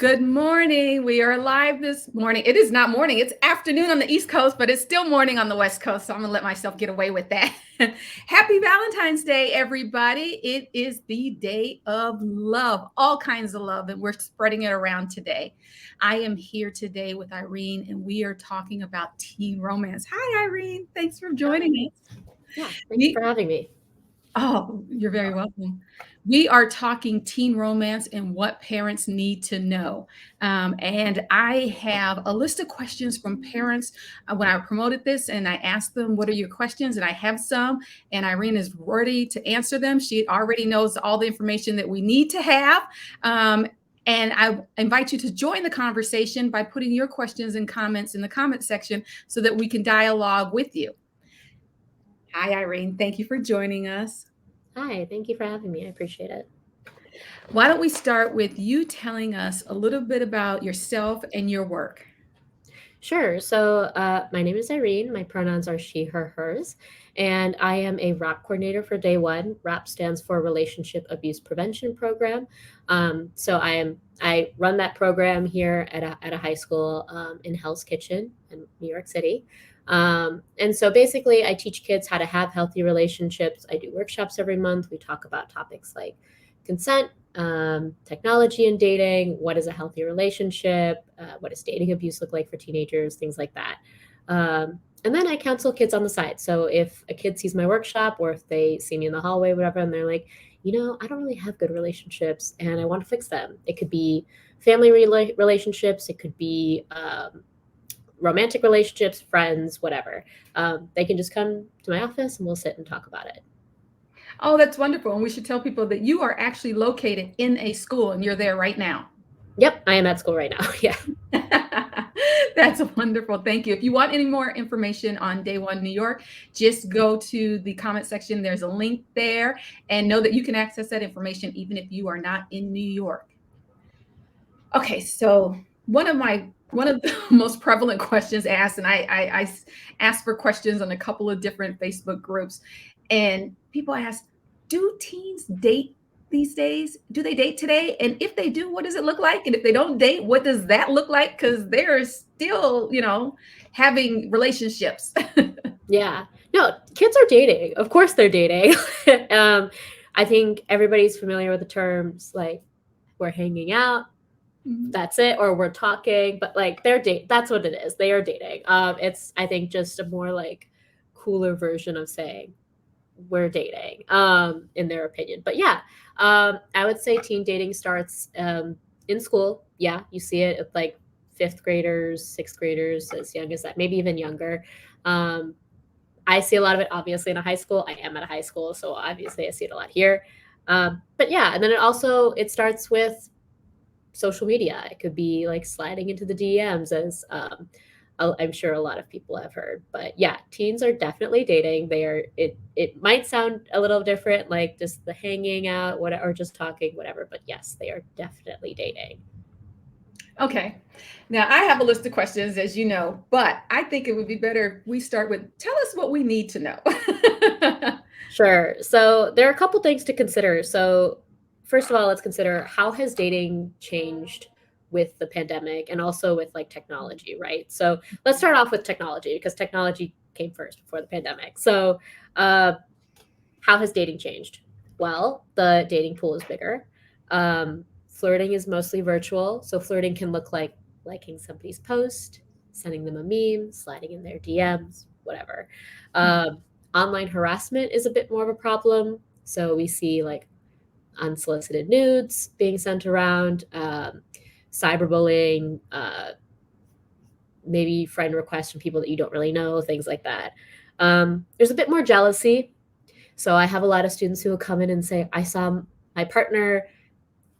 Good morning. We are live this morning. It is not morning, it's afternoon on the East Coast, but it's still morning on the West Coast. So I'm going to let myself get away with that. Happy Valentine's Day, everybody. It is the day of love, all kinds of love, and we're spreading it around today. I am here today with Irene, and we are talking about teen romance. Hi, Irene. Thanks for joining us. Yeah, thank you We for having me. Oh, you're very welcome. We are talking teen romance and what parents need to know. And I have a list of questions from parents when I promoted this, and I asked them, "What are your questions?" And I have some, and Irene is ready to answer them. She already knows all the information that we need to have. Um, and I invite you to join the conversation by putting your questions and comments in the comment section so that we can dialogue with you. Hi, Irene. Thank you for joining us. Hi, thank you for having me. I appreciate it. Why don't we start with you telling us a little bit about yourself and your work? Sure. So, my name is Irene. My pronouns are she, her, hers, and I am a RAP coordinator for Day One. RAP stands for Relationship Abuse Prevention Program. I run that program here at a high school in Hell's Kitchen in New York City. And so basically, I teach kids how to have healthy relationships. I do workshops every month. We talk about topics like consent, technology and dating, what is a healthy relationship, what does dating abuse look like for teenagers, things like that. And then I counsel kids on the side. So if a kid sees my workshop or if they see me in the hallway, whatever, and they're like, I don't really have good relationships and I want to fix them. It could be family relationships, it could be romantic relationships, friends, whatever. They can just come to my office and we'll sit and talk about it. Oh, that's wonderful. And we should tell people that you are actually located in a school and you're there right now. Yep, I am at school right now. Yeah. That's wonderful. Thank you. If you want any more information on Day One New York, just go to the comment section. There's a link there, and know that you can access that information even if you are not in New York. Okay, so one of the most prevalent questions asked, and I asked for questions on a couple of different Facebook groups, and people ask, "Do teens date these days? Do they date today? And if they do, what does it look like? And if they don't date, what does that look like? Because they're still, having relationships." Yeah. No, kids are dating. Of course they're dating. um, I think everybody's familiar with the terms like we're hanging out, Mhm. that's it, or we're talking, but like they're date that's what it is. They are dating. It's I think just a more like cooler version of saying we're dating, in their opinion. But yeah, I would say teen dating starts in school. Yeah, you see it at like fifth graders, sixth graders, as young as that, maybe even younger. Um, I see a lot of it obviously in a high school. I am at a high school, so obviously I see it a lot here. But yeah, and then it starts with social media. It could be like sliding into the DMs, as I'm sure a lot of people have heard. But yeah, teens are definitely dating. They are. It might sound a little different, like just the hanging out, what or just talking, whatever. But yes, they are definitely dating. Okay. Now, I have a list of questions, as you know, but I think it would be better if we start with tell us what we need to know. Sure. So there are a couple things to consider. So first of all, let's consider how has dating changed with the pandemic and also with like technology, right? So let's start off with technology because technology came first before the pandemic. So uh, how has dating changed? Well, the dating pool is bigger. Flirting is mostly virtual. So flirting can look like liking somebody's post, sending them a meme, sliding in their DMs, whatever. Um, Online harassment is a bit more of a problem. So we see like unsolicited nudes being sent around, cyberbullying, maybe friend requests from people that you don't really know, things like that. There's a bit more jealousy. So I have a lot of students who will come in and say, I saw my partner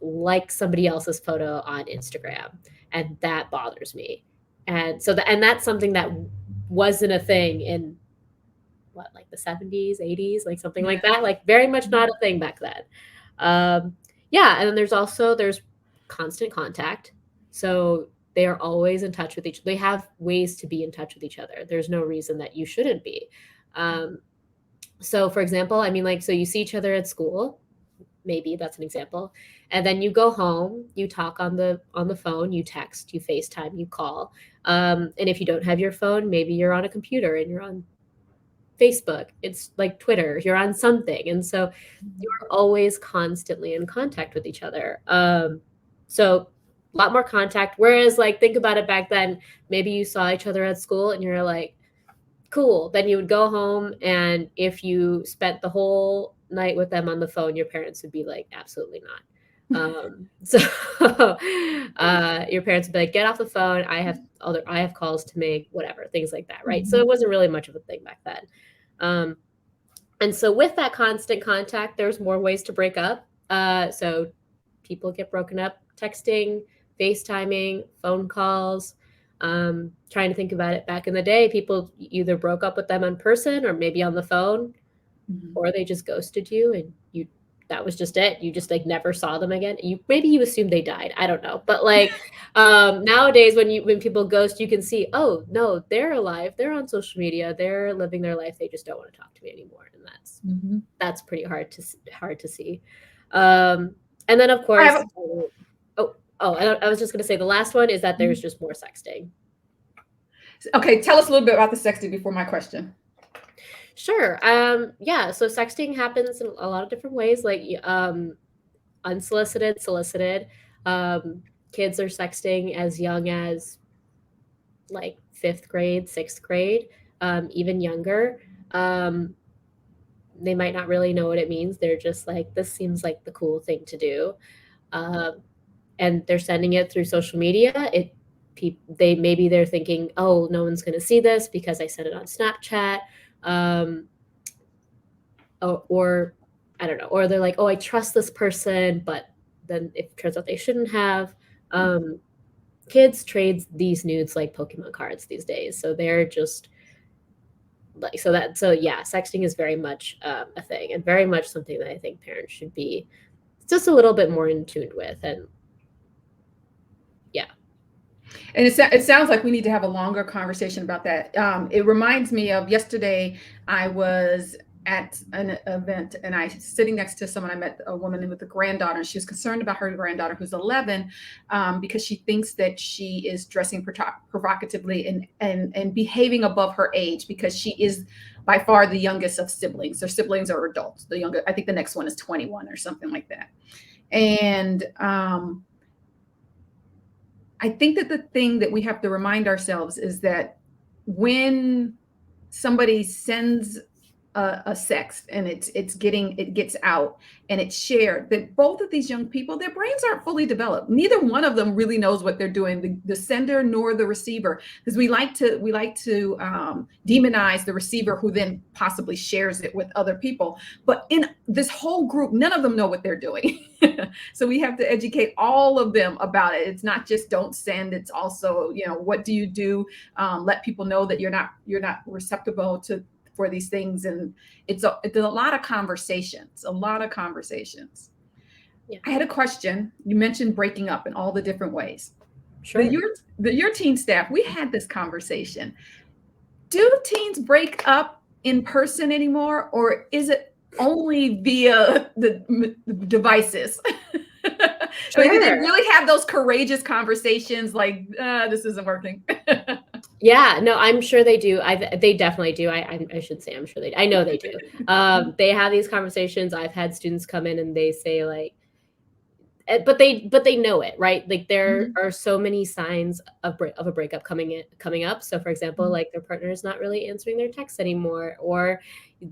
like somebody else's photo on Instagram, and that bothers me. And that's something that wasn't a thing in what, like the 70s, 80s, like something Yeah. like that, like very much not a thing back then. Um, yeah, and then there's constant contact. So they are always in touch with each. They have ways to be in touch with each other. There's no reason that you shouldn't be. Um, so for example, I mean, like, so you see each other at school, maybe that's an example. And then you go home, you talk on the phone, you text, you FaceTime, you call. And if you don't have your phone, maybe you're on a computer and you're on Facebook, it's like Twitter, you're on something. And so you're always constantly in contact with each other. So a lot more contact. Whereas, like, think about it back then, maybe you saw each other at school and you're like, cool. Then you would go home, and if you spent the whole night with them on the phone, your parents would be like, absolutely not. So your parents would be like, get off the phone. I have calls to make, whatever, things like that, right? So it wasn't really much of a thing back then. And so with that constant contact, there's more ways to break up. So people get broken up texting, FaceTiming, phone calls. Trying to think about it, back in the day, people either broke up with them in person or maybe on the phone, or they just ghosted you, and that was just it. You just like never saw them again. Maybe you assumed they died. I don't know. But like nowadays when people ghost, you can see, oh no, they're alive. They're on social media. They're living their life. They just don't want to talk to me anymore. And that's pretty hard to see. And then of course, I was just going to say the last one is that there's just more sexting. Okay, tell us a little bit about the sexting before my question. Sure. Yeah, so sexting happens in a lot of different ways, like unsolicited, solicited. Kids are sexting as young as like 5th grade, 6th grade, even younger. They might not really know what it means. They're just like, this seems like the cool thing to do. And they're sending it through social media. They're thinking, oh, no one's going to see this because I sent it on Snapchat. Or I don't know, or they're like, oh, I trust this person, but then it turns out they shouldn't have. Kids trade these nudes like Pokemon cards these days, so they're just like, so yeah, sexting is very much a thing, and very much something that I think parents should be just a little bit more in tune with. And yeah. And it sounds like we need to have a longer conversation about that. It reminds me of yesterday. I was at an event and I sitting next to someone. I met a woman with a granddaughter, and she was concerned about her granddaughter who's 11 because she thinks that she is dressing provocatively and behaving above her age, because she is by far the youngest of siblings. Their siblings are adults. The younger, I think the next one is 21 or something like that. And I think that the thing that we have to remind ourselves is that when somebody sends a sext and it gets out and it's shared, that both of these young people, their brains aren't fully developed. Neither one of them really knows what they're doing, the sender nor the receiver, because we like to demonize the receiver who then possibly shares it with other people. But in this whole group, none of them know what they're doing. So we have to educate all of them about it. It's not just don't send. It's also, what do you do? Let people know that you're not receptible for these things. And it's a lot of conversations, Yeah. I had a question. You mentioned breaking up in all the different ways. Sure. Your teen staff, we had this conversation. Do teens break up in person anymore, or is it only via the devices? Sure. Do they really have those courageous conversations like, this isn't working? Yeah, no, I'm sure they do. They definitely do. I should say I'm sure they do. I know they do. They have these conversations. I've had students come in and they say like, but they know it, right? Like there are so many signs of a breakup coming up. So for example, like their partner is not really answering their texts anymore, or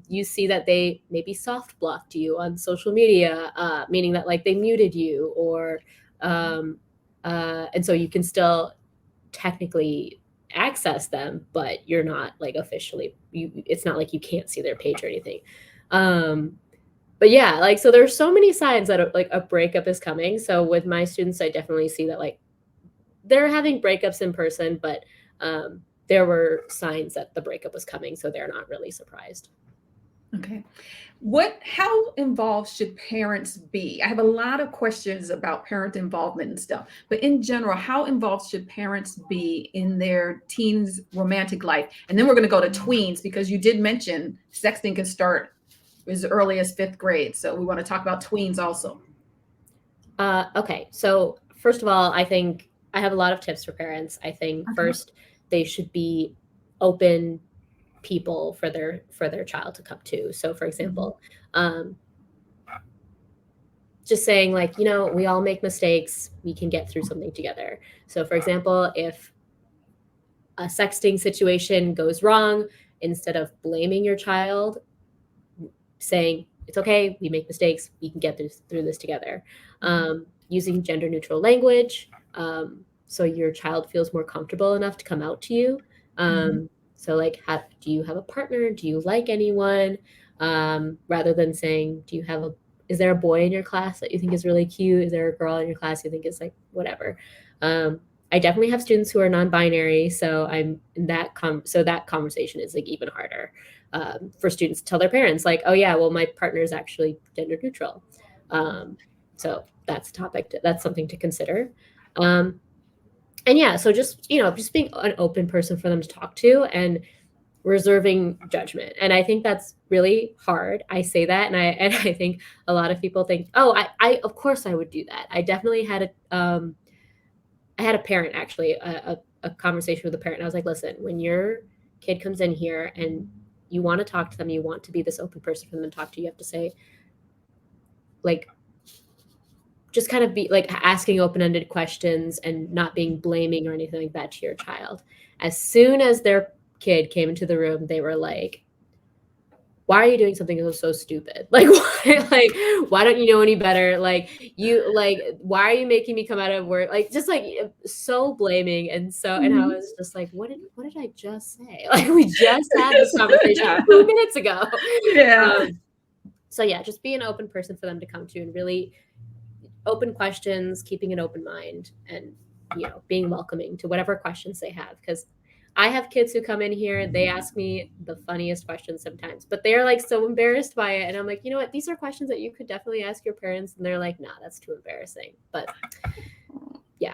you see that they maybe soft blocked you on social media, meaning that like they muted you, or and so you can still technically access them, but you're not like officially, it's not like you can't see their page or anything. But yeah, like, so there's so many signs that like a breakup is coming. So with my students, I definitely see that like they're having breakups in person, but there were signs that the breakup was coming, so they're not really surprised. Okay. How involved should parents be? I have a lot of questions about parent involvement and stuff, but in general, how involved should parents be in their teens' romantic life? And then we're going to go to tweens, because you did mention sexting can start as early as 5th grade. So we want to talk about tweens also. Okay, so first of all, I think I have a lot of tips for parents. I think Okay. first they should be open people for their child to come to. So, for example, just saying like, we all make mistakes. We can get through something together. So, for example, if a sexting situation goes wrong, instead of blaming your child, saying it's okay, we make mistakes, we can get through this together. Using gender neutral language, so your child feels more comfortable enough to come out to you. So like, do you have a partner? Do you like anyone? Rather than saying, is there a boy in your class that you think is really cute? Is there a girl in your class you think is like whatever? I definitely have students who are non-binary, so I'm in that so that conversation is like even harder for students to tell their parents, like, oh yeah, well my partner is actually gender neutral. So that's a topic. That's something to consider. And yeah, so just being an open person for them to talk to and reserving judgment. And I think that's really hard. I say that, and I think a lot of people think, oh, I of course I would do that. I definitely had a parent, actually, a conversation with a parent. I was like, listen, when your kid comes in here and you want to talk to them, you want to be this open person for them to talk to, you have to say, like, just kind of be like asking open-ended questions and not being blaming or anything like that to your child. As soon as their kid came into the room, they were like, why are you doing something so stupid? Like, why don't you know any better? Like, why are you making me come out of work? Like, just like so blaming. And I was just like, what did I just say? Like, we just had this conversation 2 minutes ago. Yeah. So yeah, just be an open person for them to come to, and really open questions, keeping an open mind, and being welcoming to whatever questions they have. Because I have kids who come in here, they ask me the funniest questions sometimes, but they're like so embarrassed by it. And I'm like, you know what? These are questions that you could definitely ask your parents. And they're like, nah, that's too embarrassing. But yeah.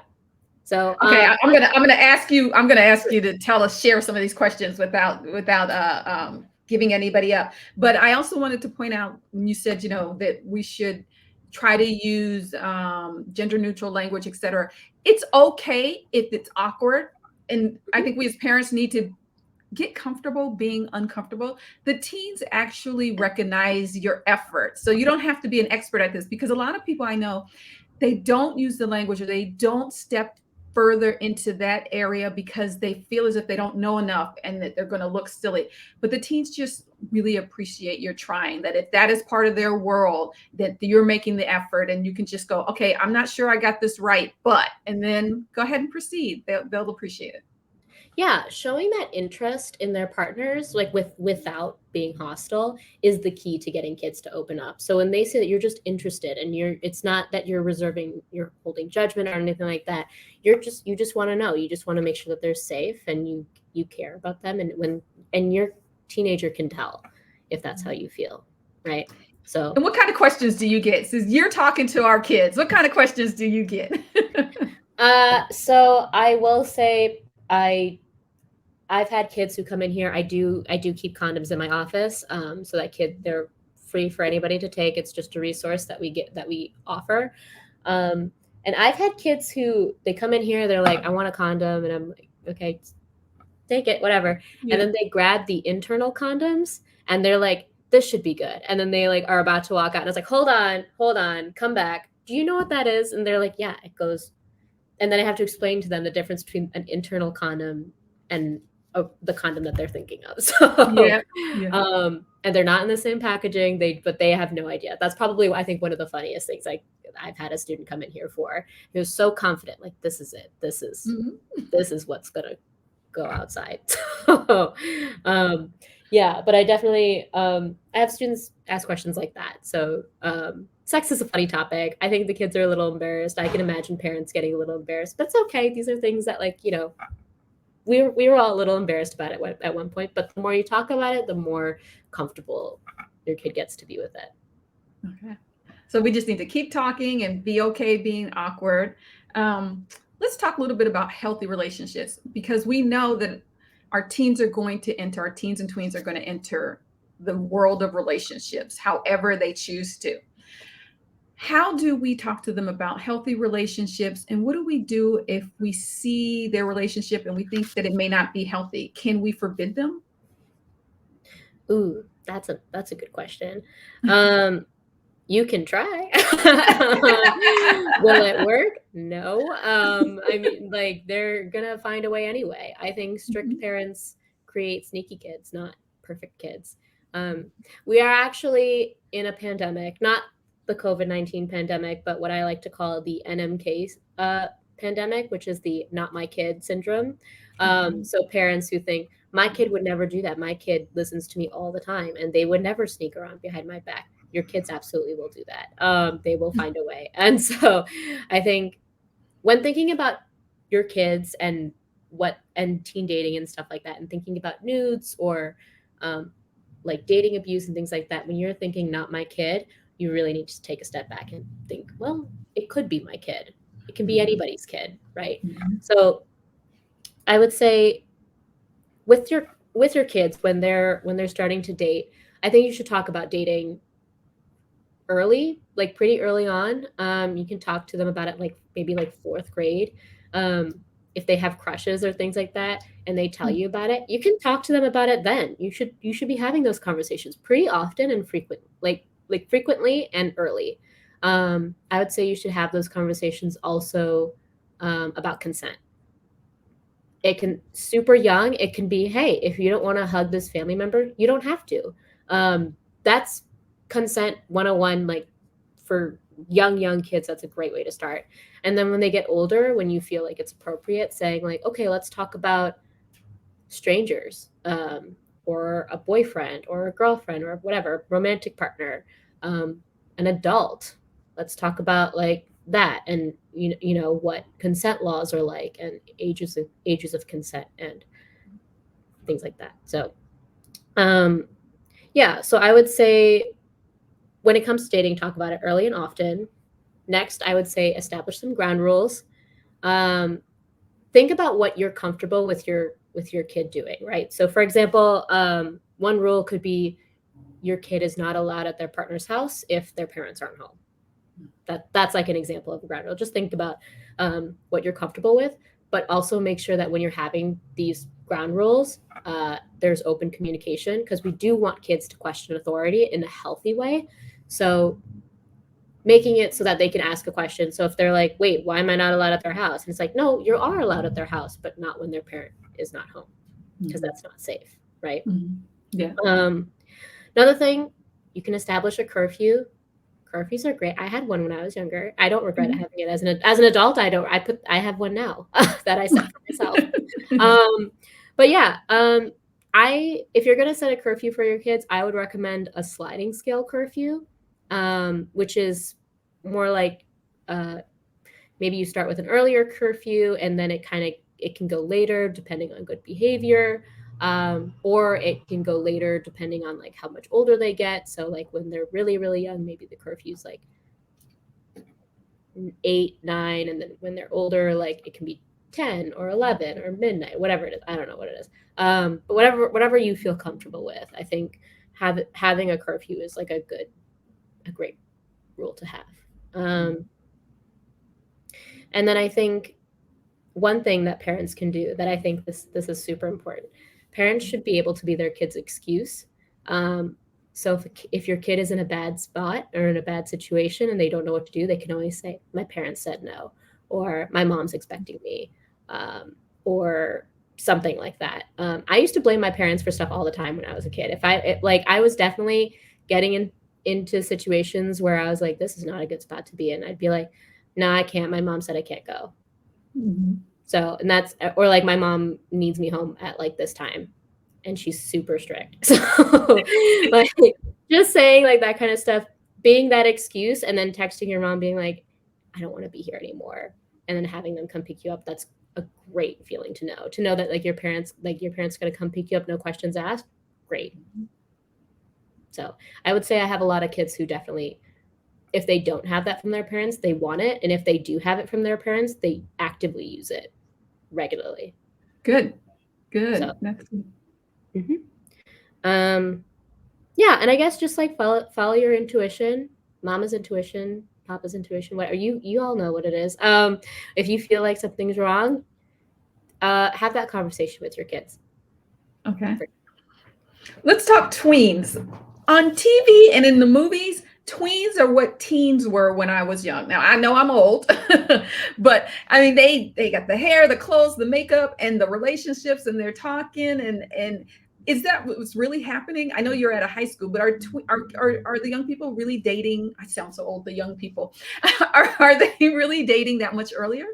So okay, I'm gonna ask you to share some of these questions without giving anybody up. But I also wanted to point out, when you said that we should try to use gender neutral language, etc. It's okay if it's awkward, and I think we as parents need to get comfortable being uncomfortable. The teens actually recognize your effort, so you don't have to be an expert at this, because a lot of people I know, they don't use the language, or they don't step further into that area because they feel as if they don't know enough and that they're going to look silly. But the teens just really appreciate your trying, that if that is part of their world, that you're making the effort, and you can just go, okay, I'm not sure I got this right, but, and then go ahead and proceed. They'll appreciate it. Yeah, showing that interest in their partners, like without being hostile, is the key to getting kids to open up. So when they say that you're just interested, and it's not that you're holding judgment or anything like that. You just want to know. You just want to make sure that they're safe, and you care about them. And your teenager can tell if that's how you feel, right? So. And what kind of questions do you get? Since you're talking to our kids, what kind of questions do you get? So I will say, I've had kids who come in here. I do keep condoms in my office, so that they're free for anybody to take. It's just a resource that we offer. And I've had kids who, they come in here, they're like, I want a condom, and I'm like, okay, take it, whatever. Yeah. And then they grab the internal condoms, and they're like, this should be good. And then they like are about to walk out, and I was like, hold on, come back. Do you know what that is? And they're like, yeah, it goes. And then I have to explain to them the difference between an internal condom and the condom that they're thinking of. So, yeah. And they're not in the same packaging. But they have no idea. That's probably, I think, one of the funniest things I've had a student come in here for. He was so confident, like, this is it. This is what's gonna go outside. So, yeah. But I definitely, I have students ask questions like that. So, sex is a funny topic. I think the kids are a little embarrassed. I can imagine parents getting a little embarrassed, but it's okay. These are things that, like, we were all a little embarrassed about it at one point, but the more you talk about it, the more comfortable your kid gets to be with it. Okay. So we just need to keep talking and be okay being awkward. Let's talk a little bit about healthy relationships, because we know that our teens and tweens are going to enter the world of relationships, however they choose to. How do we talk to them about healthy relationships? And what do we do if we see their relationship and we think that it may not be healthy? Can we forbid them? Ooh, that's a good question. You can try. Will it work? No. I mean, like, they're gonna find a way anyway. I think strict Mhm. parents create sneaky kids, not perfect kids. Um, we are actually in a pandemic, not the COVID-19 pandemic, but what I like to call the NMK pandemic, which is the not my kid syndrome. Mhm. So parents who think my kid would never do that. My kid listens to me all the time, and they would never sneak around behind my back. Your kids absolutely will do that. They will find a way. And so I think when thinking about your kids and teen dating and stuff like that, and thinking about nudes or um, like dating abuse and things like that, when you're thinking not my kid, you really need to take a step back and think, well, it could be my kid. It can be Mhm. anybody's kid, right? Mhm. So I would say with your kids when they're starting to date, I think you should talk about dating early, like pretty early on. You can talk to them about it like maybe like fourth grade. Um, if they have crushes or things like that and they tell you about it, you can talk to them about it then. You should be having those conversations pretty often and frequently and early. I would say you should have those conversations also about consent. It can super young, it can be, hey, if you don't want to hug this family member, you don't have to. That's consent 101, like for young kids, that's a great way to start. And then when they get older, when you feel like it's appropriate, saying like, okay, let's talk about strangers, or a boyfriend or a girlfriend or whatever, romantic partner, um, an adult. Let's talk about like that, and you know what consent laws are like, and ages of consent and things like that. So um, yeah, so I would say when it comes to dating, talk about it early and often. Next, I would say establish some ground rules. Um, think about what you're comfortable with your kid doing, right? So for example, one rule could be your kid is not allowed at their partner's house if their parents aren't home. That's like an example of a ground rule. Just think about what you're comfortable with, but also make sure that when you're having these ground rules, there's open communication, because we do want kids to question authority in a healthy way. So making it so that they can ask a question. So if they're like, wait, why am I not allowed at their house? And it's like, no, you are allowed at their house, but not when their parent is not home, because Mhm. that's not safe, right? Mhm. Yeah. Um, Another thing, you can establish a curfew. Curfews are great. I had one when I was younger. I don't regret Mhm. having it as an adult. I have one now that I set for myself. Um, but yeah, I if you're gonna set a curfew for your kids, I would recommend a sliding scale curfew, which is more like uh, maybe you start with an earlier curfew and then it can go later depending on good behavior, or it can go later depending on like how much older they get. So like when they're really young, maybe the curfew's like 8, 9, and then when they're older, like it can be 10 or 11 or midnight, whatever it is. I don't know what it is. But whatever you feel comfortable with, I think having a curfew is like a great rule to have. Um, and then I think one thing that parents can do, that I think this is super important. Parents should be able to be their kid's excuse. Um, so if your kid is in a bad spot or in a bad situation and they don't know what to do, they can always say, "My parents said no," or "My mom's expecting me," or something like that. I used to blame my parents for stuff all the time when I was a kid. Like I was definitely getting into situations where I was like, "This is not a good spot to be in." I'd be like, "No, I can't. My mom said I can't go." Mhm. So, and that's, or like my mom needs me home at like this time and she's super strict. So, like, just saying like that kind of stuff, being that excuse, and then texting your mom being like, I don't want to be here anymore. And then having them come pick you up. That's a great feeling to know that like your parents going to come pick you up, no questions asked. Great. So, I would say I have a lot of kids who definitely, if they don't have that from their parents, they want it. And if they do have it from their parents, they actively use it regularly. Good. So, Good. That's mhm. Um, Yeah, and I guess just like follow your intuition, mama's intuition, papa's intuition, whatever. You all know what it is. If you feel like something's wrong, have that conversation with your kids. Okay. Let's talk tweens. On TV and in the movies, tweens are what teens were when I was young. Now I know I'm old, but I mean they got the hair, the clothes, the makeup, and the relationships, and they're talking and is that what's really happening? I know you're at a high school, but are the young people really dating? I sound so old. The young people are they really dating that much earlier?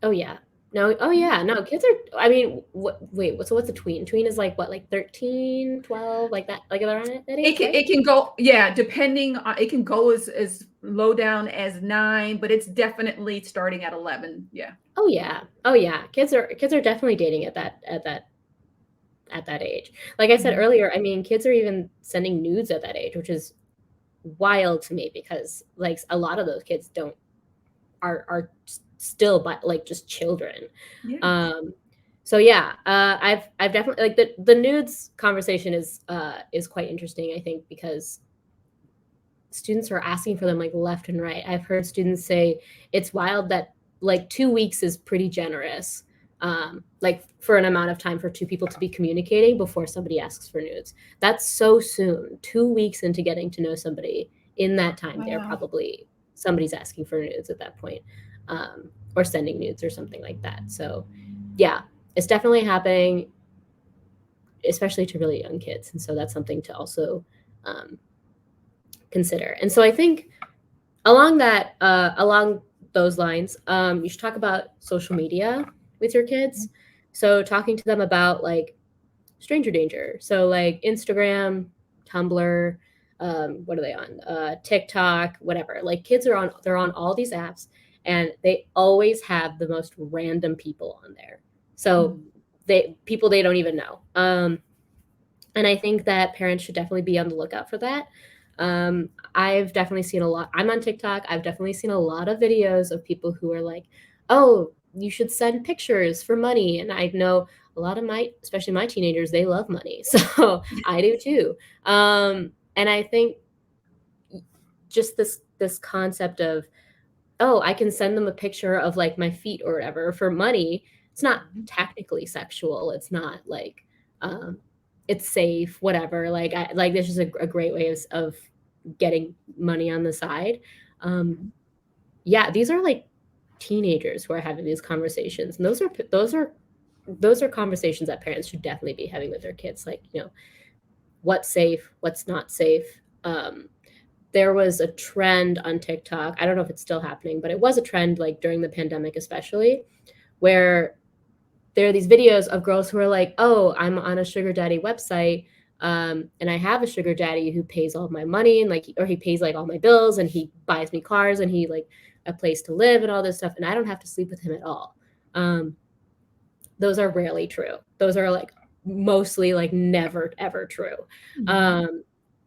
Oh yeah. No, oh yeah. No, kids are I mean, so what's a tween? Tween is like what, like 13, 12, like that, like around that age, right? It can go, yeah, depending on, it can go as low down as 9, but it's definitely starting at 11. Yeah. Oh yeah. Oh yeah. Kids are definitely dating at that age. Like I said Mhm. earlier, I mean, kids are even sending nudes at that age, which is wild to me because like a lot of those kids don't are still but like just children. Yes. Um so yeah, I've definitely like the nudes conversation is quite interesting, I think, because students are asking for them like left and right. I've heard students say it's wild that like 2 weeks is pretty generous, like for an amount of time for two people to be communicating before somebody asks for nudes. That's so soon. 2 weeks into getting to know somebody, in that time, they're Wow. probably somebody's asking for nudes at that point, or sending nudes or something like that. So, yeah, it's definitely happening, especially to really young kids, and so that's something to also um, consider. And so I think along those lines, you should talk about social media with your kids. So talking to them about like stranger danger. So like Instagram, Tumblr, what are they on? TikTok, whatever. Like kids they're on all these apps, and they always have the most random people on there. So Mhm. people they don't even know. And I think that parents should definitely be on the lookout for that. I've definitely seen a lot. I'm on TikTok. I've definitely seen a lot of videos of people who are like, "Oh, you should send pictures for money." And I know a lot of especially my teenagers, they love money, so I do too. And I think just this concept of, oh, I can send them a picture of like my feet or whatever for money. It's not technically sexual. It's not like, um, it's safe, whatever. Like this is a great way of getting money on the side. Um, yeah, these are like teenagers who are having these conversations, and those are conversations that parents should definitely be having with their kids. Like, what's safe, what's not safe. Um, there was a trend on TikTok. I don't know if it's still happening, but it was a trend like during the pandemic, especially, where there are these videos of girls who are like, "Oh, I'm on a sugar daddy website, and I have a sugar daddy who pays all my money and like, or he pays like all my bills and he buys me cars and he like a place to live and all this stuff, and I don't have to sleep with him at all." Um, those are rarely true. Those are like mostly like never ever true. Mhm. Um,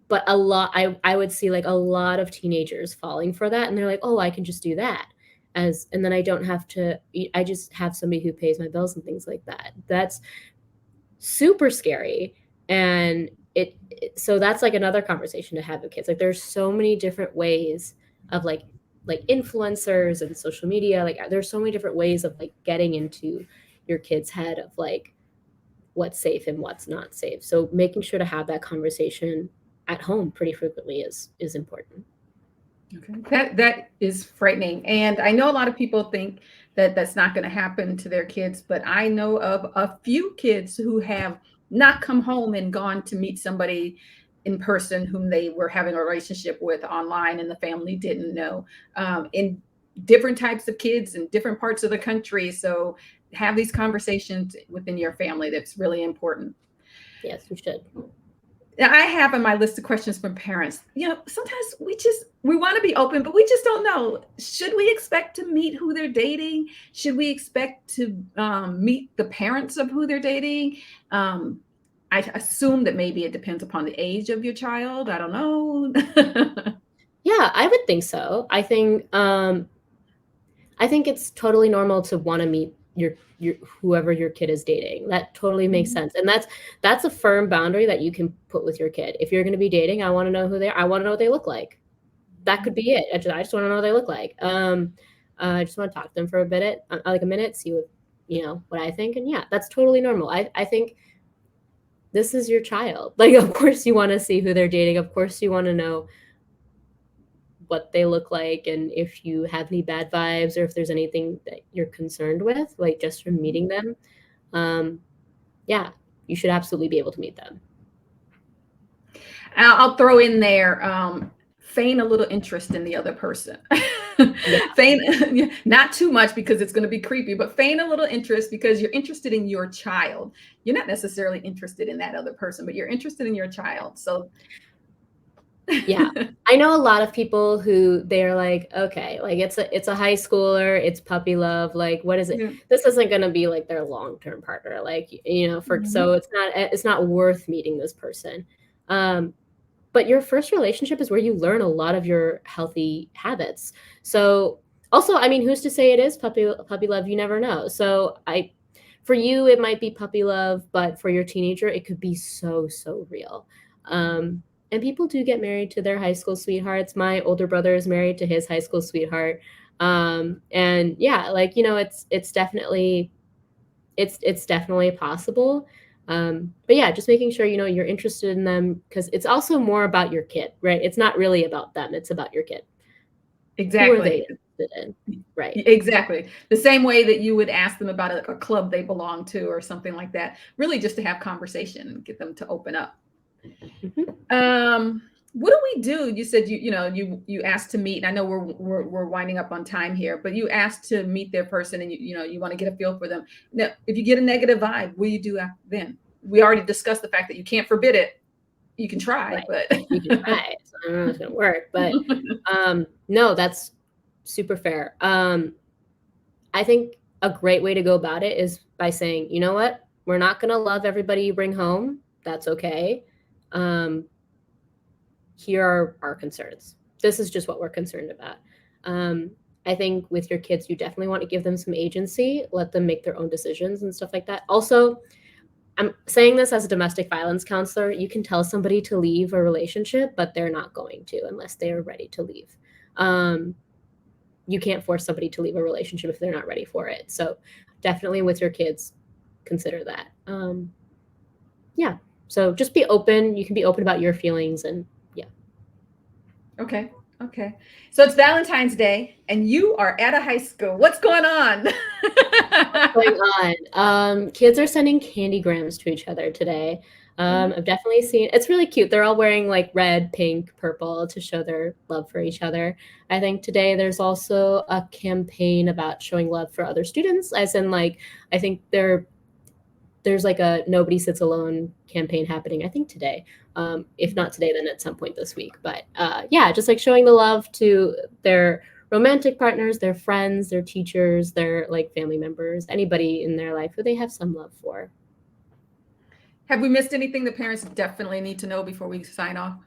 but a lot I would see like a lot of teenagers falling for that, and they're like, "Oh, I can just do that." And then I don't have to I just have somebody who pays my bills and things like that. That's super scary. And so that's like another conversation to have with kids. Like there's so many different ways of like influencers and social media. Like there's so many different ways of like getting into your kid's head of like what's safe and what's not safe. So making sure to have that conversation at home pretty frequently is important. Okay. That is frightening. And I know a lot of people think that that's not going to happen to their kids, but I know of a few kids who have not come home and gone to meet somebody in person whom they were having a relationship with online and the family didn't know. In different types of kids in different parts of the country. So have these conversations within your family. That's really important. Yes, you should. Now, I have on my list of questions from parents. Sometimes we want to be open, but we just don't know. Should we expect to meet who they're dating? Should we expect to meet the parents of who they're dating? Um, I assume that maybe it depends upon the age of your child. I don't know. Yeah, I would think so. I think it's totally normal to want to meet your whoever your kid is dating. That totally makes sense. And that's a firm boundary that you can put with your kid. If you're going to be dating, I want to know who they are. I want to know what they look like. That could be it. I just want to know what they look like. I just want to talk to them for like a minute, see what I think. And yeah, that's totally normal. I think this is your child. Like, of course you want to see who they're dating. Of course you want to know what they look like, and if you have any bad vibes or if there's anything that you're concerned with, like just from meeting them. Yeah, you should absolutely be able to meet them. I'll throw in there, feign a little interest in the other person. Yeah. Feign, not too much because it's going to be creepy, but feign a little interest because you're interested in your child. You're not necessarily interested in that other person, but you're interested in your child. So yeah, I know a lot of people who they're like, okay, like it's a high schooler, it's puppy love, like what is it? Yeah. This isn't going to be like their long-term partner, like so it's not worth meeting this person. But your first relationship is where you learn a lot of your healthy habits. So also, I mean, who's to say it is puppy love? You never know. So for you, it might be puppy love, but for your teenager, it could be so real. And people do get married to their high school sweethearts. My older brother is married to his high school sweetheart. And yeah, like, it's definitely possible. But yeah, just making sure, you're interested in them, because it's also more about your kid, right? It's not really about them. It's about your kid. Exactly. Who are they interested in? Right. Exactly. The same way that you would ask them about a club they belong to or something like that, really just to have conversation and get them to open up. Mm-hmm. What do we do? You said you asked to meet, and I know we're winding up on time here, but you asked to meet their person, and you want to get a feel for them. Now, if you get a negative vibe, what do you do then? We already discussed the fact that you can't forbid it. You can try, Right. but You can try. So I don't know if it's gonna work, but no, that's super fair. I think a great way to go about it is by saying, you know what, we're not gonna love everybody you bring home. That's okay. Here are our concerns. This is just what we're concerned about. I think with your kids, you definitely want to give them some agency, let them make their own decisions and stuff like that. Also, I'm saying this as a domestic violence counselor, you can tell somebody to leave a relationship, but they're not going to unless they are ready to leave. You can't force somebody to leave a relationship if they're not ready for it. So definitely with your kids, consider that. Yeah. So just be open. You can be open about your feelings, and yeah. Okay. So it's Valentine's Day, and you are at a high school. What's going on? What's going on? Kids are sending candygrams to each other today. I've definitely seen, it's really cute. They're all wearing like red, pink, purple to show their love for each other. I think today there's also a campaign about showing love for other students, as in like, I think there's like a Nobody Sits Alone campaign happening, I think today. If not today, then at some point this week. But yeah, just like showing the love to their romantic partners, their friends, their teachers, their like family members, anybody in their life who they have some love for. Have we missed anything that parents definitely need to know before we sign off?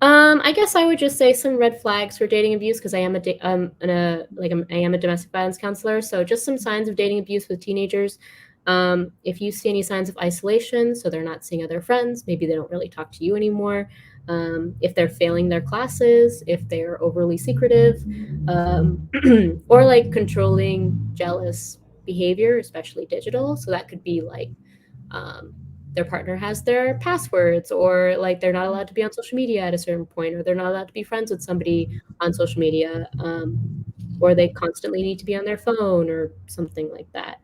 I guess I would just say some red flags for dating abuse, because I am a domestic violence counselor. So just some signs of dating abuse with teenagers. If you see any signs of isolation, so they're not seeing other friends, maybe they don't really talk to you anymore. If they're failing their classes, if they're overly secretive, or like controlling, jealous behavior, especially digital. So that could be like their partner has their passwords, or like they're not allowed to be on social media at a certain point, or they're not allowed to be friends with somebody on social media, or they constantly need to be on their phone or something like that.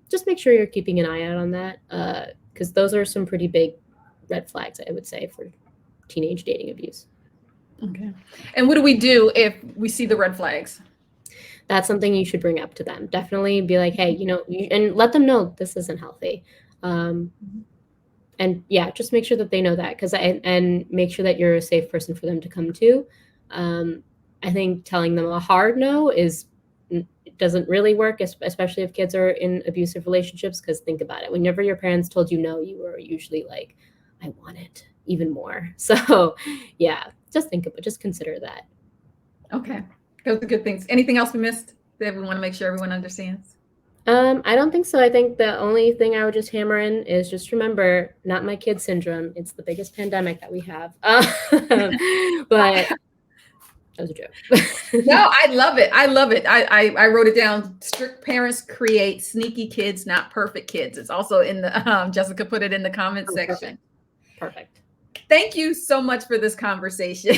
Just make sure you're keeping an eye out on that, because those are some pretty big red flags, I would say, for teenage dating abuse. Okay. And what do we do if we see the red flags? That's something you should bring up to them. Definitely be like, hey, and let them know this isn't healthy. And yeah, just make sure that they know that, and make sure that you're a safe person for them to come to. I think telling them a hard no doesn't really work, especially if kids are in abusive relationships, because think about it. Whenever your parents told you no, you were usually like, I want it even more. So yeah, just consider that. Okay. Those are good things. Anything else we missed? that we want to make sure everyone understands? I don't think so. I think the only thing I would just hammer in is just remember, not my kid syndrome. It's the biggest pandemic that we have. But that was a joke. No, I love it. I love it. I wrote it down. Strict parents create sneaky kids, not perfect kids. It's also in the Jessica put it in the comment section. Perfect. Thank you so much for this conversation.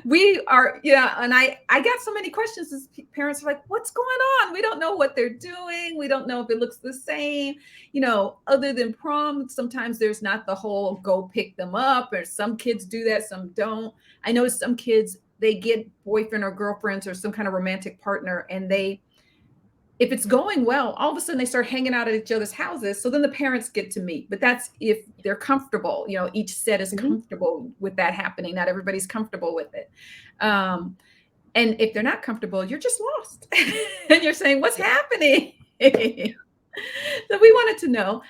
We are, and I got so many questions as parents are like, what's going on? We don't know what they're doing. We don't know if it looks the same, other than prom. Sometimes there's not the whole go pick them up, or some kids do that, some don't. I know some kids, they get boyfriend or girlfriends or some kind of romantic partner, and if it's going well, all of a sudden they start hanging out at each other's houses. So then the parents get to meet, but that's if they're comfortable, each set is comfortable with that happening. Not everybody's comfortable with it. And if they're not comfortable, you're just lost and you're saying, what's happening? So we wanted to know.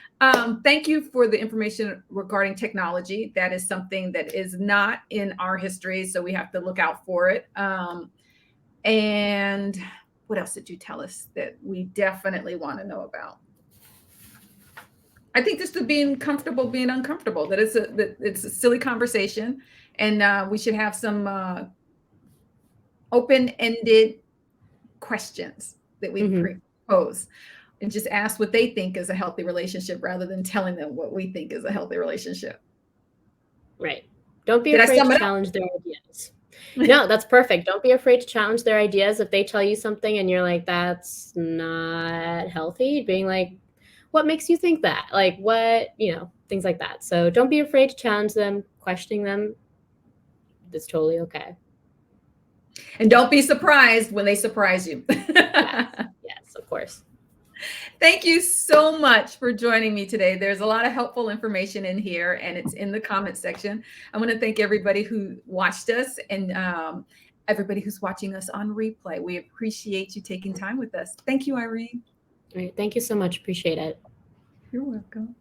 Thank you for the information regarding technology. That is something that is not in our history, so we have to look out for it. And what else did you tell us that we definitely want to know about? I think just the being comfortable, being uncomfortable, that it's a silly conversation, and we should have some open-ended questions that we pose, and just ask what they think is a healthy relationship rather than telling them what we think is a healthy relationship. Right. Don't be afraid to challenge their ideas. No, that's perfect. Don't be afraid to challenge their ideas. If they tell you something and you're like, that's not healthy, being like, what makes you think that? Like, what, things like that. So don't be afraid to challenge them, questioning them. That's totally okay. And don't be surprised when they surprise you. Yes, of course. Thank you so much for joining me today. There's a lot of helpful information in here, and it's in the comment section. I want to thank everybody who watched us, and everybody who's watching us on replay. We appreciate you taking time with us. Thank you, Irene. All right. Thank you so much. Appreciate it. You're welcome.